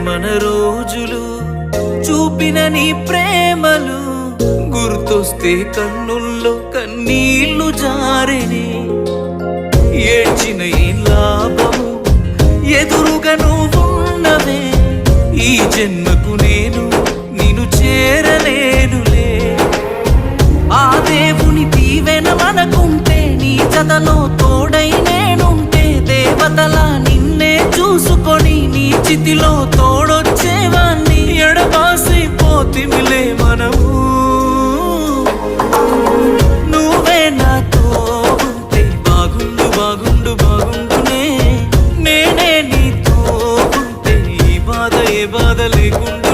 మన రోజులు చూపిన నీ ప్రేమలు గుర్తొస్తే కన్నుల్లో కన్నీళ్లు జారెనే. ఏడ్చిన ఈ లాభము ఎదురుగా నువ్వున్నవే. ఈ జన్మకు నేను నిన్ను చేరలేనులే. ఆ దేవుని దీవెన మనకుంటే, నీ జతలో తోడై నేనుంటే, దేవతలా నిన్నే చూసుకొని నీ చితిలో తోడొచ్చేవాణ్ణి. ఎడబాసిపోతిమిలే మనము. నువ్వే నాతో ఉంటే బాగుండు బాగుండు బాగుండునే. నేనే నీతో ఉంటే ఈ బాధ ఏ బాధ లేకుండా